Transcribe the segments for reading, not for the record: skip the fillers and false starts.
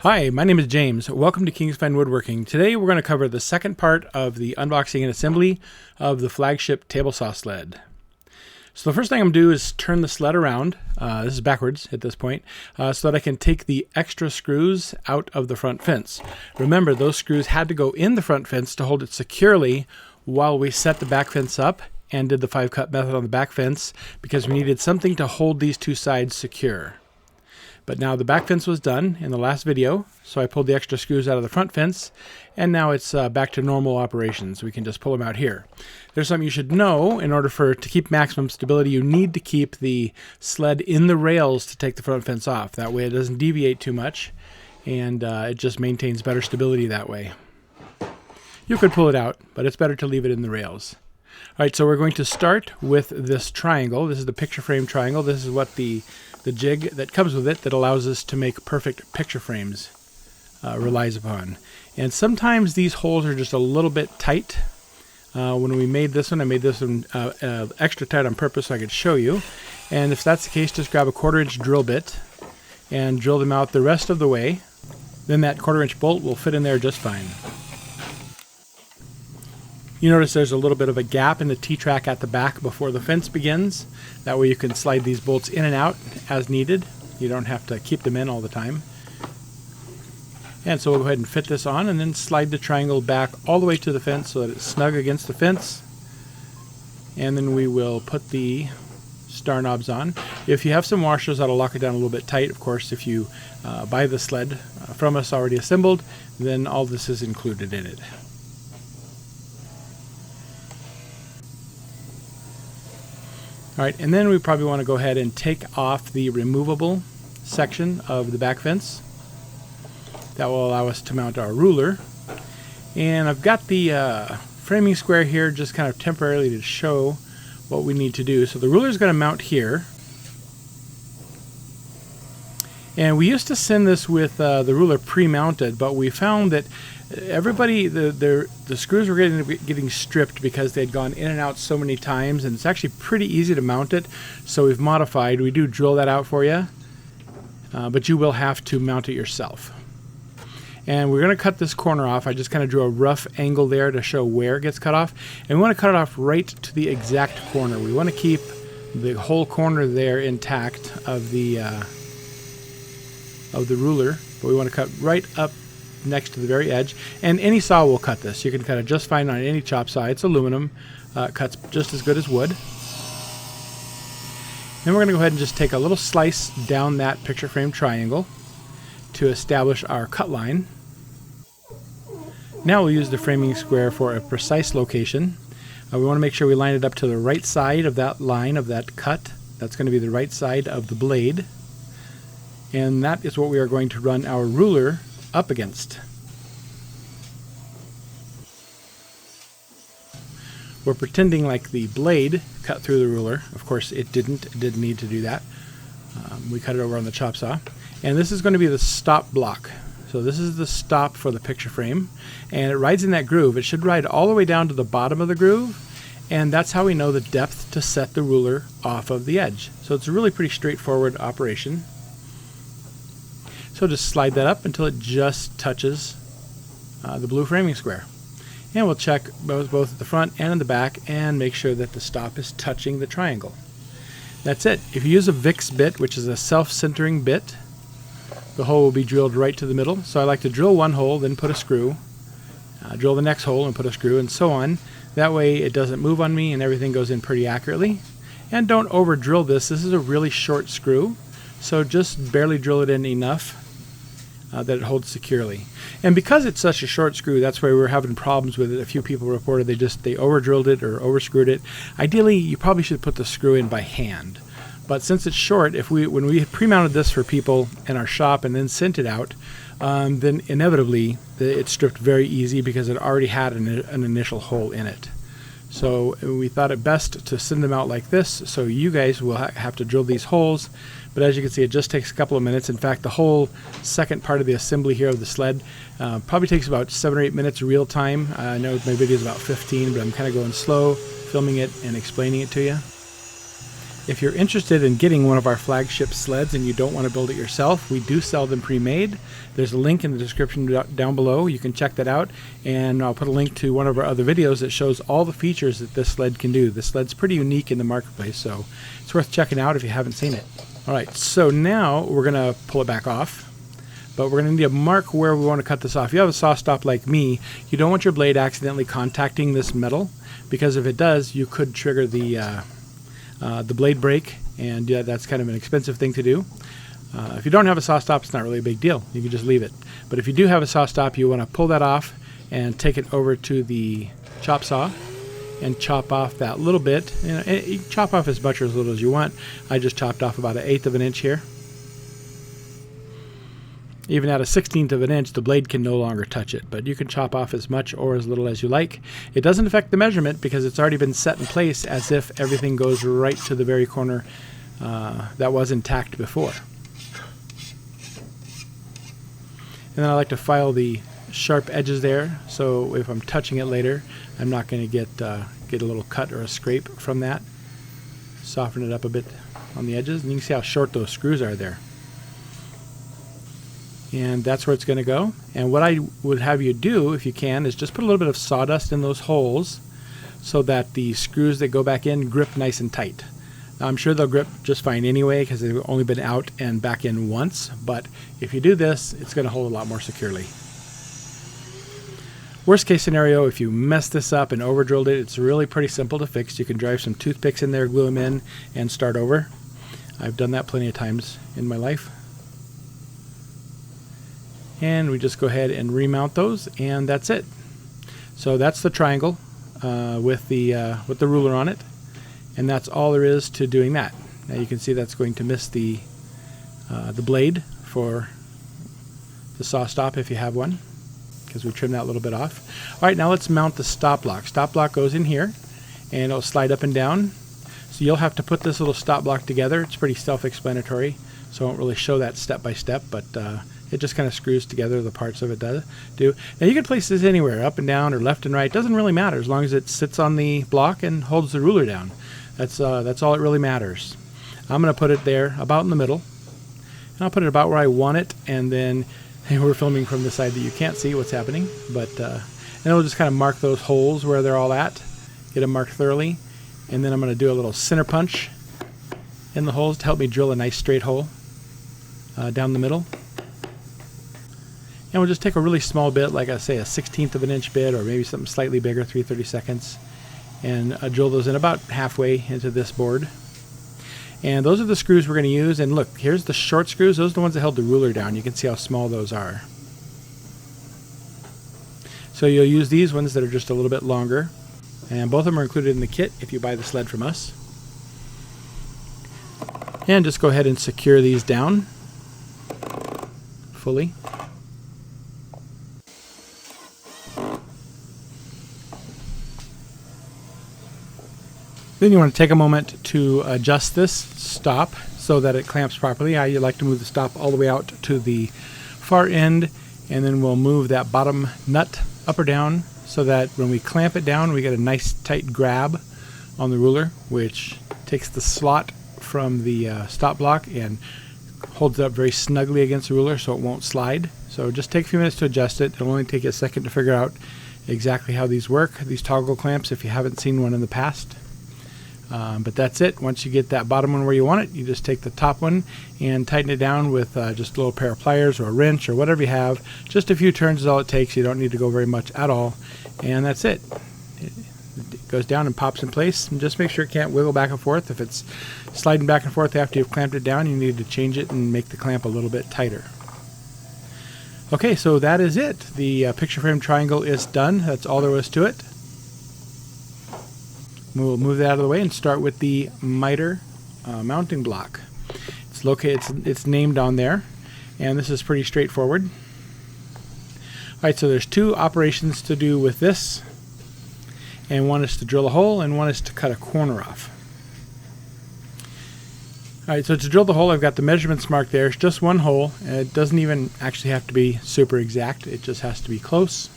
Hi, my name is James. Welcome to Kingspan Woodworking. Today we're going to cover the second part of the unboxing and assembly of the flagship table saw sled. So the first thing I'm going to do is turn the sled around. This is backwards at this point, so that I can take the extra screws out of the front fence. Remember, those screws had to go in the front fence to hold it securely while we set the back fence up and did the 5-cut method on the back fence, because we needed something to hold these two sides secure. But now the back fence was done in the last video, so I pulled the extra screws out of the front fence, and now it's back to normal operations. We can just pull them out here. There's something you should know. In order to keep maximum stability, you need to keep the sled in the rails to take the front fence off. That way it doesn't deviate too much, and it just maintains better stability that way. You could pull it out, but it's better to leave it in the rails. All right, so we're going to start with this triangle. This is the picture frame triangle. This is what the jig that comes with it that allows us to make perfect picture frames relies upon. And sometimes these holes are just a little bit tight. When we made this one, I made this one extra tight on purpose so I could show you. And if that's the case, just grab a 1/4-inch drill bit and drill them out the rest of the way. Then that 1/4-inch bolt will fit in there just fine. You notice there's a little bit of a gap in the T-track at the back before the fence begins. That way you can slide these bolts in and out as needed. You don't have to keep them in all the time. And so we'll go ahead and fit this on and then slide the triangle back all the way to the fence so that it's snug against the fence. And then we will put the star knobs on. If you have some washers, that'll lock it down a little bit tight. Of course, if you buy the sled from us already assembled, then all this is included in it. All right, and then we probably want to go ahead and take off the removable section of the back fence. That will allow us to mount our ruler. And I've got the framing square here just kind of temporarily to show what we need to do. So the ruler is going to mount here. And we used to send this with the ruler pre-mounted, but we found that everybody, the screws were getting stripped because they'd gone in and out so many times, and it's actually pretty easy to mount it. So we've modified. We do drill that out for you, but you will have to mount it yourself. And we're going to cut this corner off. I just kind of drew a rough angle there to show where it gets cut off. And we want to cut it off right to the exact corner. We want to keep the whole corner there intact of the ruler, but we want to cut right up next to the very edge. And any saw will cut this. You can cut it just fine on any chop saw. It's aluminum. It cuts just as good as wood. Then we're going to go ahead and just take a little slice down that picture frame triangle to establish our cut line. Now we'll use the framing square for a precise location. We want to make sure we line it up to the right side of that line of that cut. That's going to be the right side of the blade. And that is what we are going to run our ruler up against. We're pretending like the blade cut through the ruler. Of course it didn't. It didn't need to do that. We cut it over on the chop saw. And this is going to be the stop block. So this is the stop for the picture frame. And it rides in that groove. It should ride all the way down to the bottom of the groove. And that's how we know the depth to set the ruler off of the edge. So it's a really pretty straightforward operation. So just slide that up until it just touches the blue framing square. And we'll check both at the front and in the back and make sure that the stop is touching the triangle. That's it. If you use a VIX bit, which is a self-centering bit, the hole will be drilled right to the middle. So I like to drill one hole, then put a screw, drill the next hole and put a screw, and so on. That way it doesn't move on me and everything goes in pretty accurately. And don't over drill this. This is a really short screw, so just barely drill it in enough that it holds securely. And because it's such a short screw, that's why we were having problems with it. A few people reported they over drilled it or over screwed it. Ideally, you probably should put the screw in by hand. But since it's short, when we pre-mounted this for people in our shop and then sent it out, then inevitably it stripped very easy because it already had an initial hole in it. So we thought it best to send them out like this, so you guys will have to drill these holes. But as you can see, it just takes a couple of minutes. In fact, the whole second part of the assembly here of the sled probably takes about 7 or 8 minutes real time. I know my video is about 15, but I'm kind of going slow, filming it and explaining it to you. If you're interested in getting one of our flagship sleds and you don't want to build it yourself, we do sell them pre-made. There's a link in the description down below. You can check that out, and I'll put a link to one of our other videos that shows all the features that this sled can do. This sled's pretty unique in the marketplace, so it's worth checking out if you haven't seen it. Alright, so now we're going to pull it back off, but we're going to need to mark where we want to cut this off. If you have a saw stop like me, you don't want your blade accidentally contacting this metal, because if it does, you could trigger the blade break, and that's kind of an expensive thing to do. If you don't have a saw stop, it's not really a big deal. You can just leave it. But if you do have a saw stop, you want to pull that off and take it over to the chop saw and chop off that little bit. You can chop off as much or as little as you want. I just chopped off about 1/8 of an inch here. Even at 1/16 of an inch, the blade can no longer touch it, but you can chop off as much or as little as you like. It doesn't affect the measurement because it's already been set in place as if everything goes right to the very corner that was intact before. And then I like to file the sharp edges there, so if I'm touching it later, I'm not going to get a little cut or a scrape from that. Soften it up a bit on the edges, and you can see how short those screws are there. And that's where it's going to go. And what I would have you do, if you can, is just put a little bit of sawdust in those holes so that the screws that go back in grip nice and tight. Now, I'm sure they'll grip just fine anyway because they've only been out and back in once, but if you do this, it's going to hold a lot more securely. Worst case scenario, if you mess this up and over drilled it, it's really pretty simple to fix. You can drive some toothpicks in there, glue them in, and start over. I've done that plenty of times in my life. And we just go ahead and remount those, and that's it. So that's the triangle with the ruler on it, and that's all there is to doing that. Now you can see that's going to miss the blade for the saw stop if you have one, because we trimmed that a little bit off. All right, now let's mount the stop block. Stop block goes in here, and it'll slide up and down. So you'll have to put this little stop block together. It's pretty self-explanatory, so I won't really show that step by step, but it just kind of screws together the parts of it do. Now you can place this anywhere, up and down or left and right. Doesn't really matter as long as it sits on the block and holds the ruler down. That's all it really matters. I'm going to put it there about in the middle, and I'll put it about where I want it, and then we're filming from the side that you can't see what's happening, but and we'll just kind of mark those holes where they're all at, get them marked thoroughly, and then I'm going to do a little center punch in the holes to help me drill a nice straight hole down the middle. And we'll just take a really small bit, like I say, a 1/16 of an inch bit, or maybe something slightly bigger, 3/32, and drill those in about halfway into this board. And those are the screws we're going to use. And look, here's the short screws. Those are the ones that held the ruler down. You can see how small those are. So you'll use these ones that are just a little bit longer. And both of them are included in the kit if you buy the sled from us. And just go ahead and secure these down fully. Then you want to take a moment to adjust this stop so that it clamps properly. I like to move the stop all the way out to the far end, and then we'll move that bottom nut up or down so that when we clamp it down, we get a nice tight grab on the ruler, which takes the slot from the stop block and holds it up very snugly against the ruler so it won't slide. So just take a few minutes to adjust it. It'll only take you a second to figure out exactly how these work, these toggle clamps, if you haven't seen one in the past. But that's it. Once you get that bottom one where you want it, you just take the top one and tighten it down with just a little pair of pliers or a wrench or whatever you have. Just a few turns is all it takes. You don't need to go very much at all. And that's it. It goes down and pops in place. And just make sure it can't wiggle back and forth. If it's sliding back and forth after you've clamped it down, you need to change it and make the clamp a little bit tighter. Okay, so that is it. The picture frame triangle is done. That's all there was to it. We'll move that out of the way and start with the miter mounting block. It's located. It's named on there, and this is pretty straightforward. All right, so there's two operations to do with this, and one is to drill a hole, and one is to cut a corner off. All right, so to drill the hole, I've got the measurements marked there. It's just one hole, and it doesn't even actually have to be super exact. It just has to be close.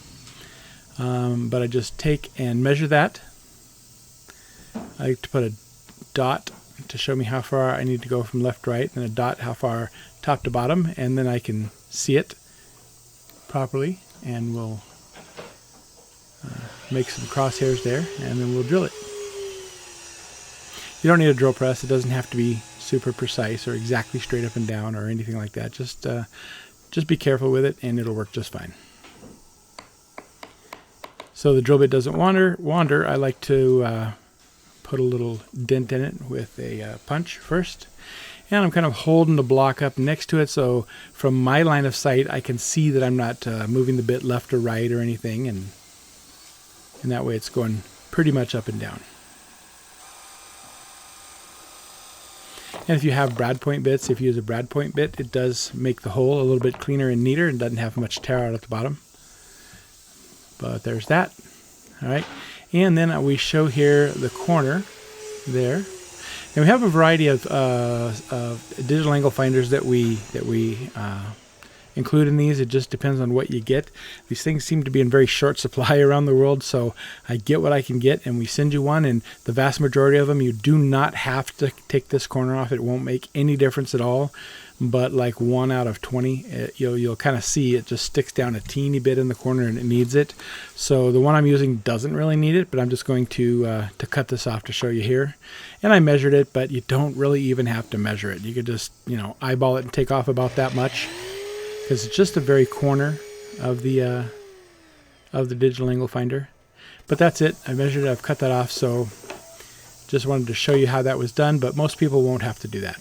But I just take and measure that. I like to put a dot to show me how far I need to go from left to right, and a dot how far top to bottom, and then I can see it properly, and we'll make some crosshairs there, and then we'll drill it. You don't need a drill press. It doesn't have to be super precise or exactly straight up and down or anything like that. Just be careful with it, and it'll work just fine. So the drill bit doesn't wander. I like to put a little dent in it with a punch first. And I'm kind of holding the block up next to it, so from my line of sight I can see that I'm not moving the bit left or right or anything, and that way it's going pretty much up and down. And if you have brad point bits, if you use a brad point bit, it does make the hole a little bit cleaner and neater and doesn't have much tear out at the bottom. But there's that. All right, and then we show here the corner there. And we have a variety of digital angle finders that we include in these. It just depends on what you get. These things seem to be in very short supply around the world, so I get what I can get, and we send you one. And the vast majority of them, you do not have to take this corner off. It won't make any difference at all. But like 1 out of 20, you'll kind of see it just sticks down a teeny bit in the corner, and it needs it. So the one I'm using doesn't really need it, but I'm just going to cut this off to show you here. And I measured it, but you don't really even have to measure it. You could just, eyeball it and take off about that much, because it's just the very corner of the digital angle finder. But that's it. I measured it. I've cut that off. So just wanted to show you how that was done, but most people won't have to do that.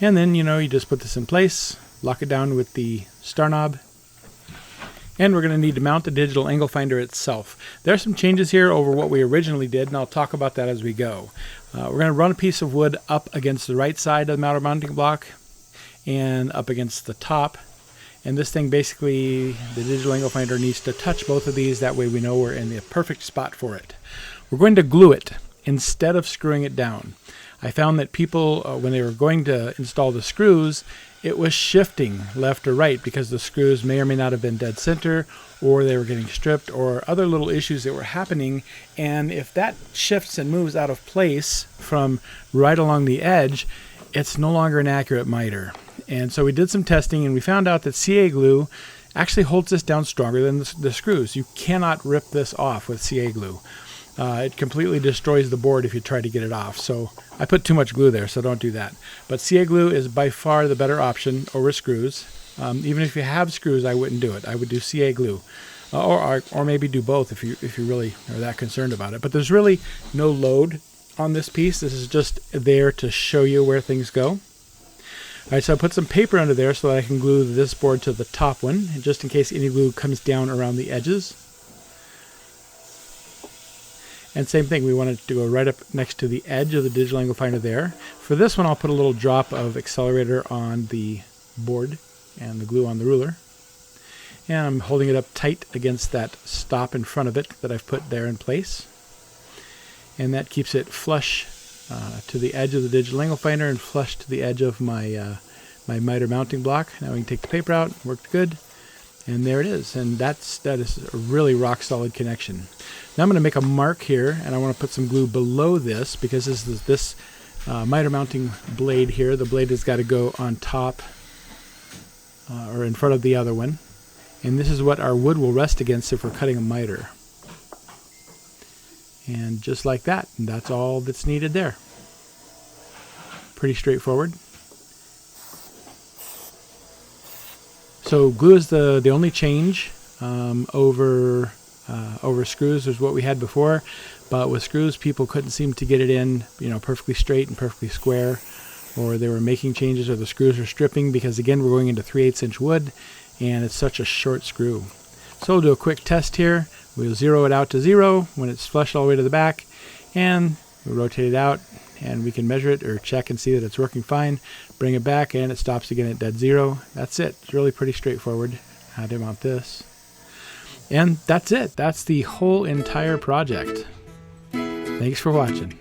And then, you just put this in place, lock it down with the star knob, and we're going to need to mount the digital angle finder itself. There are some changes here over what we originally did, and I'll talk about that as we go. We're going to run a piece of wood up against the right side of the mounting block and up against the top. And this thing basically, the digital angle finder needs to touch both of these. That way we know we're in the perfect spot for it. We're going to glue it instead of screwing it down. I found that people, when they were going to install the screws, it was shifting left or right because the screws may or may not have been dead center, or they were getting stripped, or other little issues that were happening. And if that shifts and moves out of place from right along the edge, it's no longer an accurate miter. And so we did some testing, and we found out that CA glue actually holds this down stronger than the screws. You cannot rip this off with CA glue. It completely destroys the board if you try to get it off. So I put too much glue there, so don't do that. But CA glue is by far the better option over screws. Even if you have screws, I wouldn't do it. I would do CA glue, or maybe do both if you really are that concerned about it. But there's really no load on this piece. This is just there to show you where things go. All right, so I put some paper under there so that I can glue this board to the top one, just in case any glue comes down around the edges. And same thing, we want it to go right up next to the edge of the digital angle finder there. For this one, I'll put a little drop of accelerator on the board and the glue on the ruler. And I'm holding it up tight against that stop in front of it that I've put there in place. And that keeps it flush to the edge of the digital angle finder and flush to the edge of my my miter mounting block. Now we can take the paper out. Worked good. And there it is. And that is a really rock solid connection. Now I'm going to make a mark here, and I want to put some glue below this, because this miter mounting blade here, the blade has got to go on top or in front of the other one. And this is what our wood will rest against if we're cutting a miter. And just like that, and that's all that's needed there. Pretty straightforward. So glue is the only change over screws is what we had before, but with screws people couldn't seem to get it in, perfectly straight and perfectly square, or they were making changes, or the screws are stripping, because again we're going into 3/8 inch wood and it's such a short screw. So we'll do a quick test here. We'll zero it out to 0 when it's flush all the way to the back, and we'll rotate it out, and we can measure it or check and see that it's working fine. Bring it back and it stops again at dead 0. That's it. It's really pretty straightforward how to mount this. And that's it. That's the whole entire project. Thanks for watching.